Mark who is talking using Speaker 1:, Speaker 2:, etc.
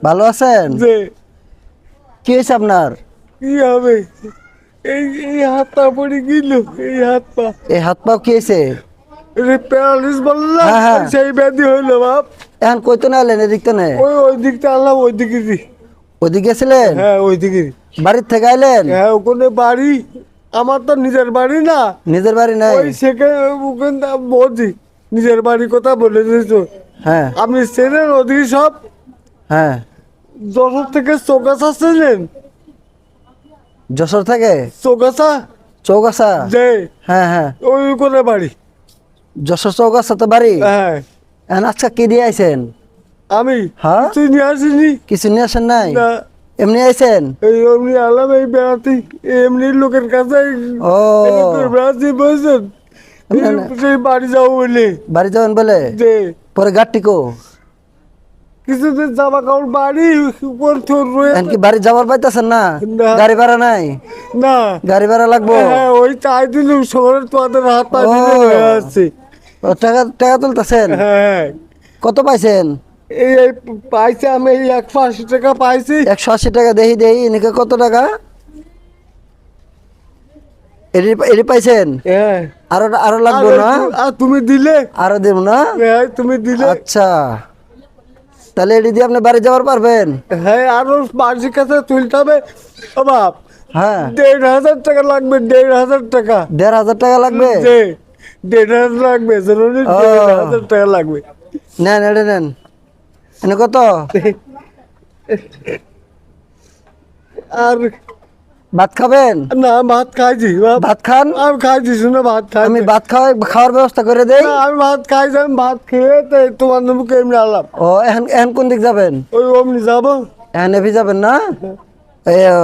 Speaker 1: ভালো আছেন?
Speaker 2: যে
Speaker 1: কি হয়েছে আপনার?
Speaker 2: কি হবে, এই এই হাতটা পড়ে গেল, এই হাত পা
Speaker 1: এই হাত পা কি হয়েছে?
Speaker 2: প্যারালিস বললাম,
Speaker 1: হ্যাঁ, হ্যাঁ।
Speaker 2: সেই ব্যাধি হইলো বাপ।
Speaker 1: এখন কইতো না এলেন এদিক তো নেই?
Speaker 2: ওই দিকটা আনলাম, ওই দিকে
Speaker 1: ওদিকে গেছিলেন?
Speaker 2: হ্যাঁ ওই দিকে।
Speaker 1: বাড়ির থেকে আইলেন?
Speaker 2: হ্যাঁ ওখানে বাড়ি, আমার তো নিজের বাড়ি না।
Speaker 1: নিজের বাড়ি নাই?
Speaker 2: ওই সেখানে ওখানে বলছি, নিজের বাড়ির কথা বলে দিয়েছো।
Speaker 1: হ্যাঁ,
Speaker 2: আপনি চেনেন ওদিকে সব?
Speaker 1: হ্যাঁ।
Speaker 2: যশোর থেকে চৌগাছা চেনেন?
Speaker 1: যশোর থেকে
Speaker 2: চৌগাছা,
Speaker 1: চৌগাছা?
Speaker 2: যে
Speaker 1: হ্যাঁ, হ্যাঁ।
Speaker 2: ওই করে বাড়ি।
Speaker 1: যশোর চৌগাছা তো বাড়ি।
Speaker 2: হ্যাঁ
Speaker 1: এখন আজকে কি দিয়ে আইছেন?
Speaker 2: আমি
Speaker 1: হ্যাঁ?
Speaker 2: তুই নিয়ে আসিনি
Speaker 1: কিছু নিয়ে আসেন নাই?
Speaker 2: না,
Speaker 1: এমনি আইছেন?
Speaker 2: এই এমনি আলাম, এই বেড়াতে এমনি লোকের কাছে
Speaker 1: ও।
Speaker 2: বেড়াতে বলছেন,
Speaker 1: না, না।
Speaker 2: সেই বাড়ি যাবো বলে।
Speaker 1: বাড়ি যাবেন বলে?
Speaker 2: যে
Speaker 1: পরে গাড়টিকো?
Speaker 2: কিছুদিন জামা কাপড় বাড়ি উপর থর রয়ে
Speaker 1: এখন কি বাড়ি যাবার পাইতেছেন না?
Speaker 2: না।
Speaker 1: গাড়ি ভাড়া নাই?
Speaker 2: না।
Speaker 1: গাড়ি ভাড়া লাগবো?
Speaker 2: হ্যাঁ ওই চাই দিন শহরের তোমাদের হাত পা
Speaker 1: ও।
Speaker 2: দিতে হয়ে আসছে।
Speaker 1: ও, টাকা টাকা তুলতেছেন?
Speaker 2: হ্যাঁ
Speaker 1: কত পাইছেন?
Speaker 2: এই এই পাইছি আমি, এই 180 টাকা পাইছি।
Speaker 1: 180 টাকা। দেহি দেহি এনেকে কত টাকা? এটি পাইছেন?
Speaker 2: হ্যাঁ
Speaker 1: আরো আরো লাগবো না?
Speaker 2: আর তুমি দিলে।
Speaker 1: আরো দেব না?
Speaker 2: হ্যাঁ তুমি দিলে।
Speaker 1: আচ্ছা, তাহলে এটি দিয়ে আপনি বাড়ি যাওয়ার পারবেন?
Speaker 2: হ্যাঁ আরো বাড়ির কাছে তুলতে হবে। ও বাপ,
Speaker 1: হ্যাঁ।
Speaker 2: 1,500 টাকা লাগবে, 1,500 টাকা।
Speaker 1: 1,500 টাকা লাগবে?
Speaker 2: যে 1,500 লাগবে, জরুরি
Speaker 1: ও।
Speaker 2: 1,500 টাকা লাগবে।
Speaker 1: নেন এটা নেন। এনে কত?
Speaker 2: আর
Speaker 1: ভাত খাবেন?
Speaker 2: না, ভাত খাইছি বাপ।
Speaker 1: ভাত খান।
Speaker 2: আমি খাইছি, শুনে ভাত খাই।
Speaker 1: আমি ভাত খাওয়ার ব্যবস্থা করে দেই।
Speaker 2: আমি ভাত খাইছি, আমি ভাত খেয়ে তো তোমার মুখে এমনি আলাম।
Speaker 1: ও, এখন এখন কোন দিক যাবেন?
Speaker 2: ওই অমনি যাবো।
Speaker 1: এখন এফি যাবেন না? এই ও।